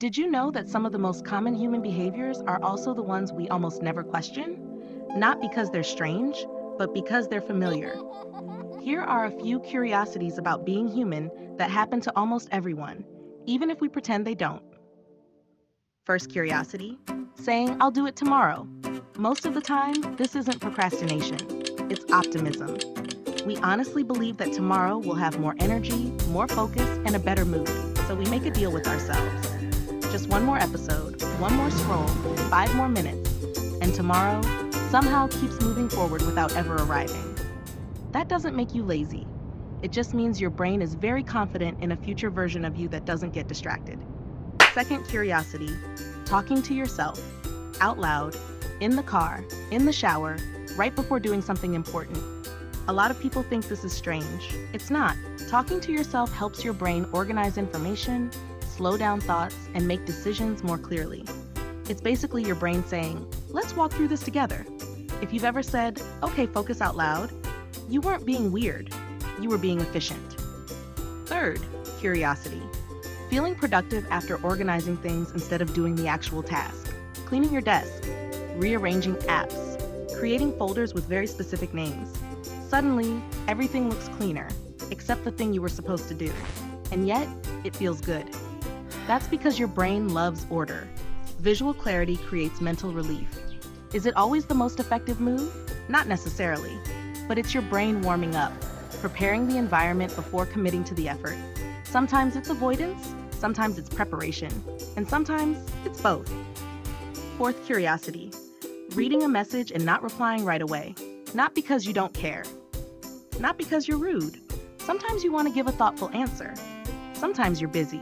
Did you know that some of the most common human behaviors are also the ones we almost never question? Not because they're strange, but because they're familiar. Here are a few curiosities about being human that happen to almost everyone, even if we pretend they don't. First curiosity, saying, I'll do it tomorrow. Most of the time, this isn't procrastination, it's optimism. We honestly believe that tomorrow we'll have more energy, more focus, and a better mood, so we make a deal with ourselves. Just one more episode, one more scroll, 5 more minutes, and tomorrow somehow keeps moving forward without ever arriving. That doesn't make you lazy. It just means your brain is very confident in a future version of you that doesn't get distracted. Second curiosity, talking to yourself, out loud, in the car, in the shower, right before doing something important. A lot of people think this is strange. It's not. Talking to yourself helps your brain organize information, slow down thoughts, and make decisions more clearly. It's basically your brain saying, let's walk through this together. If you've ever said, okay, focus out loud, you weren't being weird, you were being efficient. Third, curiosity. Feeling productive after organizing things instead of doing the actual task. Cleaning your desk, rearranging apps, creating folders with very specific names. Suddenly, everything looks cleaner, except the thing you were supposed to do. And yet, it feels good. That's because your brain loves order. Visual clarity creates mental relief. Is it always the most effective move? Not necessarily, but it's your brain warming up, preparing the environment before committing to the effort. Sometimes it's avoidance, sometimes it's preparation, and sometimes it's both. Fourth curiosity, reading a message and not replying right away. Not because you don't care, not because you're rude. Sometimes you want to give a thoughtful answer. Sometimes you're busy.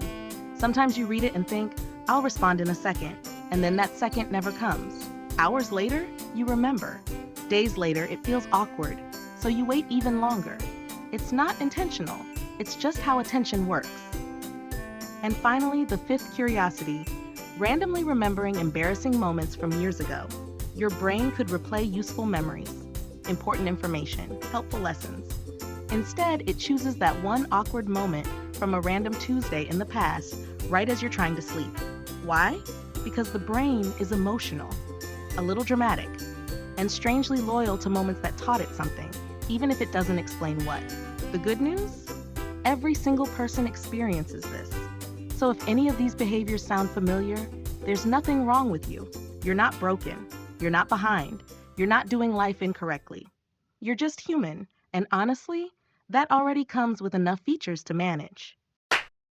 Sometimes you read it and think, I'll respond in a second, and then that second never comes. Hours later, you remember. Days later, it feels awkward, so you wait even longer. It's not intentional, it's just how attention works. And finally, the fifth curiosity, randomly remembering embarrassing moments from years ago. Your brain could replay useful memories, important information, helpful lessons. Instead, it chooses that one awkward moment from a random Tuesday in the past, right as you're trying to sleep. Why? Because the brain is emotional, a little dramatic, and strangely loyal to moments that taught it something, even if it doesn't explain what. The good news? Every single person experiences this. So if any of these behaviors sound familiar, there's nothing wrong with you. You're not broken. You're not behind. You're not doing life incorrectly. You're just human, and honestly, that already comes with enough features to manage.